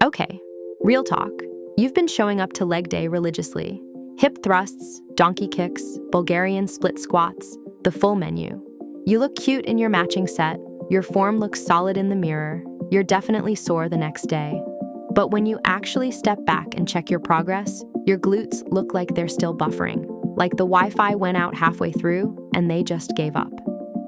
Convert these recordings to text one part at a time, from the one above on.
Okay, real talk. You've been showing up to leg day religiously. Hip thrusts, donkey kicks, Bulgarian split squats, the full menu. You look cute in your matching set, your form looks solid in the mirror, you're definitely sore the next day. But when you actually step back and check your progress, your glutes look like they're still buffering, like the Wi-Fi went out halfway through and they just gave up.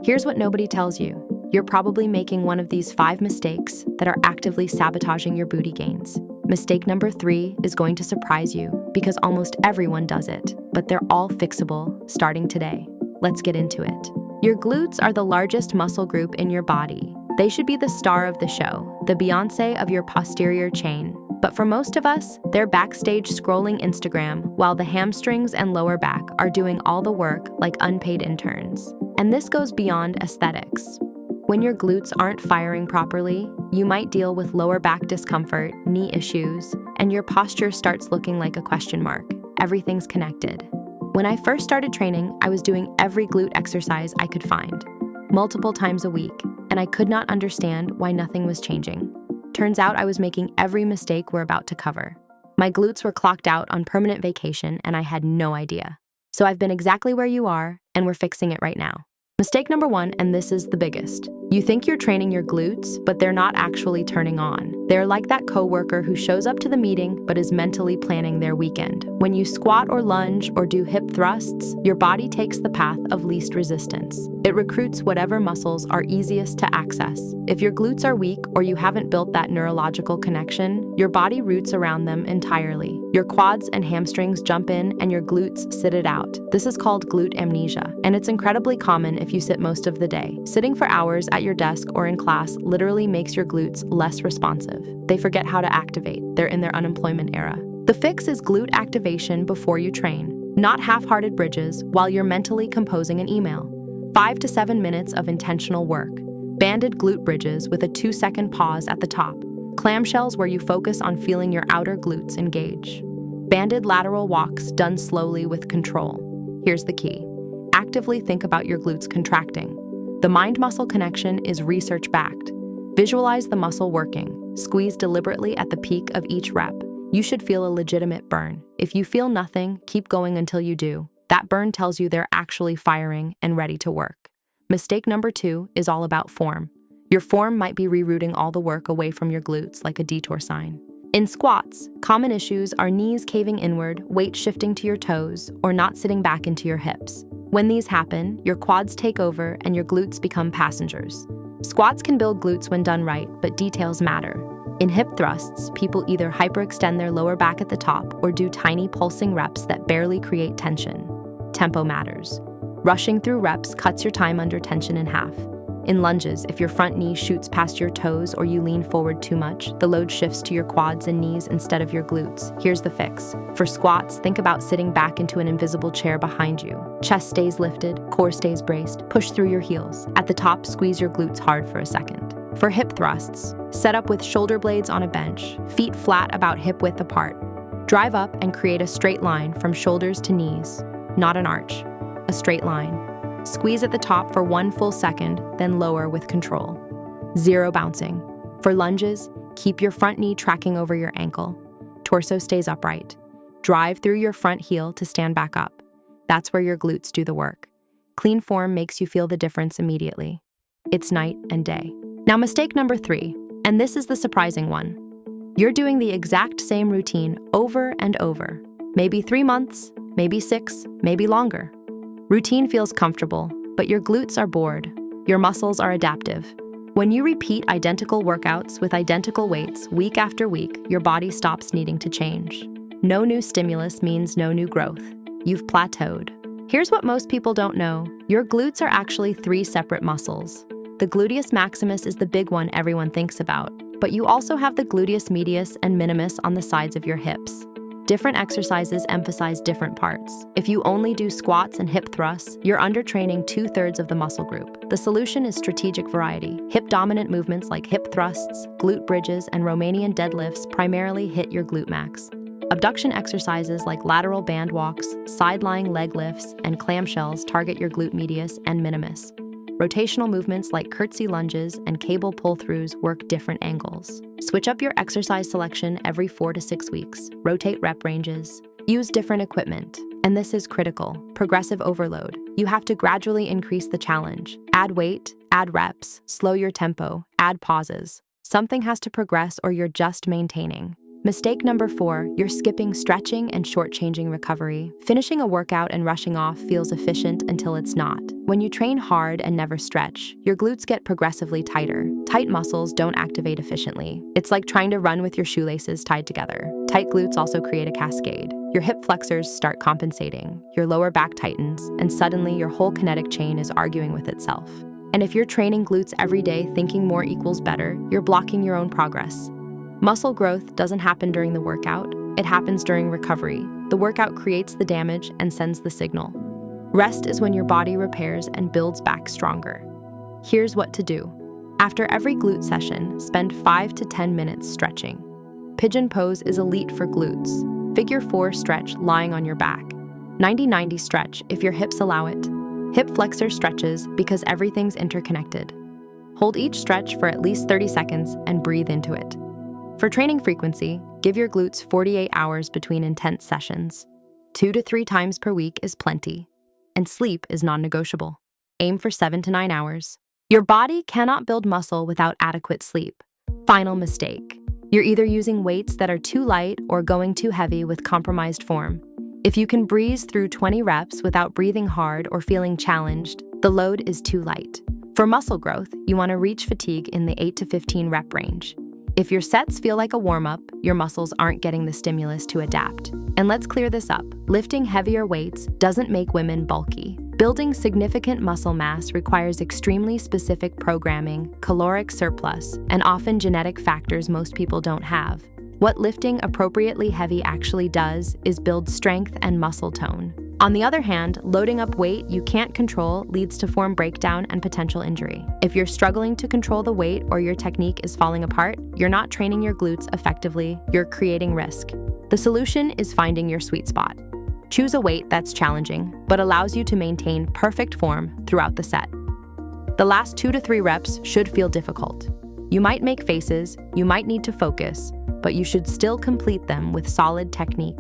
Here's what nobody tells you. You're probably making one of these 5 mistakes that are actively sabotaging your booty gains. Mistake number 3 is going to surprise you because almost everyone does it, but they're all fixable starting today. Let's get into it. Your glutes are the largest muscle group in your body. They should be the star of the show, the Beyoncé of your posterior chain. But for most of us, they're backstage scrolling Instagram while the hamstrings and lower back are doing all the work like unpaid interns. And this goes beyond aesthetics. When your glutes aren't firing properly, you might deal with lower back discomfort, knee issues, and your posture starts looking like a question mark. Everything's connected. When I first started training, I was doing every glute exercise I could find, multiple times a week, and I could not understand why nothing was changing. Turns out I was making every mistake we're about to cover. My glutes were clocked out on permanent vacation, and I had no idea. So I've been exactly where you are, and we're fixing it right now. Mistake number 1, and this is the biggest. You think you're training your glutes, but they're not actually turning on. They're like that coworker who shows up to the meeting but is mentally planning their weekend. When you squat or lunge or do hip thrusts, your body takes the path of least resistance. It recruits whatever muscles are easiest to access. If your glutes are weak or you haven't built that neurological connection, your body roots around them entirely. Your quads and hamstrings jump in and your glutes sit it out. This is called glute amnesia, and it's incredibly common if you sit most of the day. Sitting for hours at your desk or in class literally makes your glutes less responsive. They forget how to activate. They're in their unemployment era. The fix is glute activation before you train, not half-hearted bridges while you're mentally composing an email. 5 to 7 minutes of intentional work. Banded glute bridges with a 2-second pause at the top. Clamshells where you focus on feeling your outer glutes engage. Banded lateral walks done slowly with control. Here's the key. Actively think about your glutes contracting. The mind-muscle connection is research-backed. Visualize the muscle working. Squeeze deliberately at the peak of each rep. You should feel a legitimate burn. If you feel nothing, keep going until you do. That burn tells you they're actually firing and ready to work. Mistake number 2 is all about form. Your form might be rerouting all the work away from your glutes like a detour sign. In squats, common issues are knees caving inward, weight shifting to your toes, or not sitting back into your hips. When these happen, your quads take over and your glutes become passengers. Squats can build glutes when done right, but details matter. In hip thrusts, people either hyperextend their lower back at the top or do tiny pulsing reps that barely create tension. Tempo matters. Rushing through reps cuts your time under tension in half. In lunges, if your front knee shoots past your toes or you lean forward too much, the load shifts to your quads and knees instead of your glutes. Here's the fix. For squats, think about sitting back into an invisible chair behind you. Chest stays lifted, core stays braced, push through your heels. At the top, squeeze your glutes hard for a second. For hip thrusts, set up with shoulder blades on a bench, feet flat about hip width apart. Drive up and create a straight line from shoulders to knees, not an arch, a straight line. Squeeze at the top for 1 full second, then lower with control. 0 bouncing. For lunges, keep your front knee tracking over your ankle. Torso stays upright. Drive through your front heel to stand back up. That's where your glutes do the work. Clean form makes you feel the difference immediately. It's night and day. Now, mistake number 3, and this is the surprising one. You're doing the exact same routine over and over. Maybe 3 months, maybe 6, maybe longer. Routine feels comfortable, but your glutes are bored. Your muscles are adaptive. When you repeat identical workouts with identical weights week after week, your body stops needing to change. No new stimulus means no new growth. You've plateaued. Here's what most people don't know. Your glutes are actually 3 separate muscles. The gluteus maximus is the big one everyone thinks about, but you also have the gluteus medius and minimus on the sides of your hips. Different exercises emphasize different parts. If you only do squats and hip thrusts, you're undertraining 2/3 of the muscle group. The solution is strategic variety. Hip-dominant movements like hip thrusts, glute bridges, and Romanian deadlifts primarily hit your glute max. Abduction exercises like lateral band walks, side-lying leg lifts, and clamshells target your glute medius and minimus. Rotational movements like curtsy lunges and cable pull-throughs work different angles. Switch up your exercise selection every 4 to 6 weeks. Rotate rep ranges. Use different equipment. And this is critical. Progressive overload. You have to gradually increase the challenge. Add weight, add reps, slow your tempo, add pauses. Something has to progress or you're just maintaining. Mistake number 4, you're skipping stretching and shortchanging recovery. Finishing a workout and rushing off feels efficient until it's not. When you train hard and never stretch, your glutes get progressively tighter. Tight muscles don't activate efficiently. It's like trying to run with your shoelaces tied together. Tight glutes also create a cascade. Your hip flexors start compensating, your lower back tightens, and suddenly your whole kinetic chain is arguing with itself. And if you're training glutes every day thinking more equals better, you're blocking your own progress. Muscle growth doesn't happen during the workout, it happens during recovery. The workout creates the damage and sends the signal. Rest is when your body repairs and builds back stronger. Here's what to do. After every glute session, spend 5 to 10 minutes stretching. Pigeon pose is elite for glutes. Figure 4 stretch lying on your back. 90-90 stretch if your hips allow it. Hip flexor stretches because everything's interconnected. Hold each stretch for at least 30 seconds and breathe into it. For training frequency, give your glutes 48 hours between intense sessions. 2 to 3 times per week is plenty. And sleep is non-negotiable. Aim for 7 to 9 hours. Your body cannot build muscle without adequate sleep. Final mistake. You're either using weights that are too light or going too heavy with compromised form. If you can breeze through 20 reps without breathing hard or feeling challenged, the load is too light. For muscle growth, you want to reach fatigue in the 8 to 15 rep range. If your sets feel like a warm-up, your muscles aren't getting the stimulus to adapt. And let's clear this up. Lifting heavier weights doesn't make women bulky. Building significant muscle mass requires extremely specific programming, caloric surplus, and often genetic factors most people don't have. What lifting appropriately heavy actually does is build strength and muscle tone. On the other hand, loading up weight you can't control leads to form breakdown and potential injury. If you're struggling to control the weight or your technique is falling apart, you're not training your glutes effectively, you're creating risk. The solution is finding your sweet spot. Choose a weight that's challenging, but allows you to maintain perfect form throughout the set. The last 2 to 3 reps should feel difficult. You might make faces, you might need to focus, but you should still complete them with solid technique.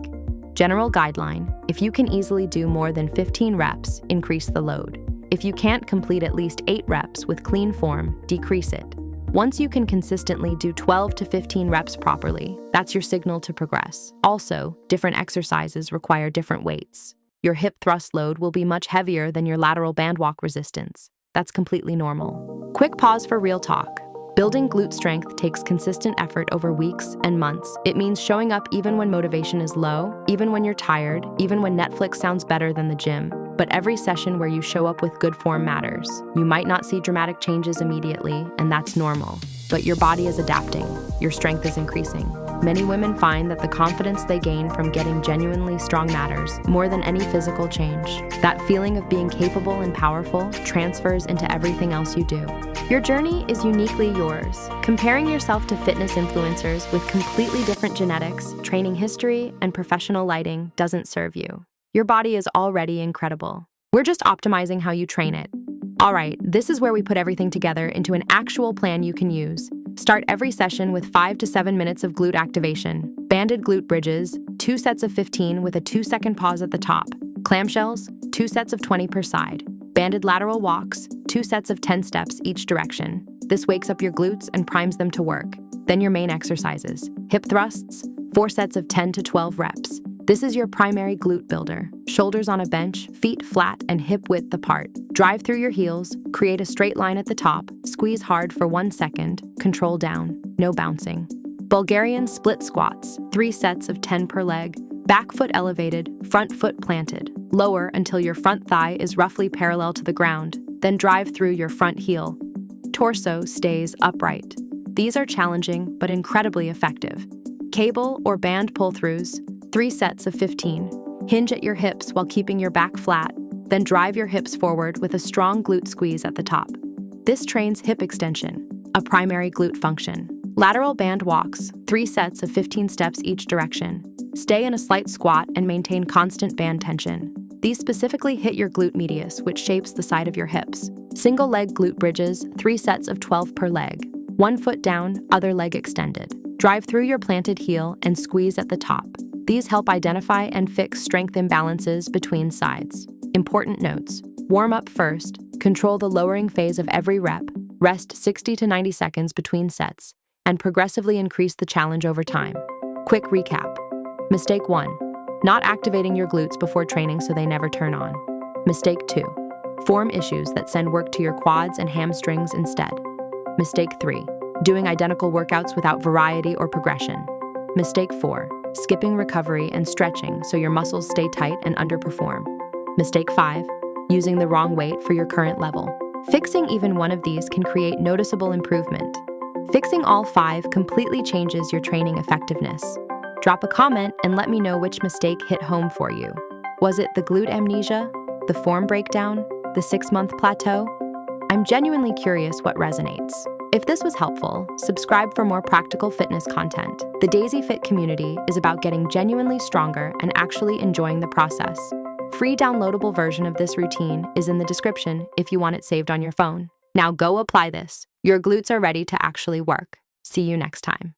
General guideline: if you can easily do more than 15 reps, increase the load. If you can't complete at least 8 reps with clean form, decrease it. Once you can consistently do 12 to 15 reps properly, that's your signal to progress. Also, different exercises require different weights. Your hip thrust load will be much heavier than your lateral band walk resistance. That's completely normal. Quick pause for real talk. Building glute strength takes consistent effort over weeks and months. It means showing up even when motivation is low, even when you're tired, even when Netflix sounds better than the gym. But every session where you show up with good form matters. You might not see dramatic changes immediately, and that's normal. But your body is adapting. Your strength is increasing. Many women find that the confidence they gain from getting genuinely strong matters more than any physical change. That feeling of being capable and powerful transfers into everything else you do. Your journey is uniquely yours. Comparing yourself to fitness influencers with completely different genetics, training history, and professional lighting doesn't serve you. Your body is already incredible. We're just optimizing how you train it. All right, this is where we put everything together into an actual plan you can use. Start every session with 5 to 7 minutes of glute activation, banded glute bridges, 2 sets of 15 with a 2-second pause at the top, clamshells, 2 sets of 20 per side, banded lateral walks, 2 sets of 10 steps each direction. This wakes up your glutes and primes them to work. Then your main exercises. Hip thrusts, 4 sets of 10 to 12 reps. This is your primary glute builder. Shoulders on a bench, feet flat and hip width apart. Drive through your heels, create a straight line at the top, squeeze hard for 1 second, control down, no bouncing. Bulgarian split squats, 3 sets of 10 per leg, back foot elevated, front foot planted. Lower until your front thigh is roughly parallel to the ground, then drive through your front heel. Torso stays upright. These are challenging but incredibly effective. Cable or band pull-throughs, 3 sets of 15. Hinge at your hips while keeping your back flat, then drive your hips forward with a strong glute squeeze at the top. This trains hip extension, a primary glute function. Lateral band walks, 3 sets of 15 steps each direction. Stay in a slight squat and maintain constant band tension. These specifically hit your glute medius, which shapes the side of your hips. Single leg glute bridges, 3 sets of 12 per leg. 1 foot down, other leg extended. Drive through your planted heel and squeeze at the top. These help identify and fix strength imbalances between sides. Important notes. Warm up first. Control the lowering phase of every rep. Rest 60 to 90 seconds between sets, and progressively increase the challenge over time. Quick recap. Mistake 1. Not activating your glutes before training so they never turn on. Mistake 2. Form issues that send work to your quads and hamstrings instead. Mistake 3. Doing identical workouts without variety or progression. Mistake 4. Skipping recovery and stretching so your muscles stay tight and underperform. Mistake 5. Using the wrong weight for your current level. Fixing even one of these can create noticeable improvement. Fixing all 5 completely changes your training effectiveness. Drop a comment and let me know which mistake hit home for you. Was it the glute amnesia, the form breakdown, the 6-month plateau? I'm genuinely curious what resonates. If this was helpful, subscribe for more practical fitness content. The DaisyFit community is about getting genuinely stronger and actually enjoying the process. Free downloadable version of this routine is in the description if you want it saved on your phone. Now go apply this. Your glutes are ready to actually work. See you next time.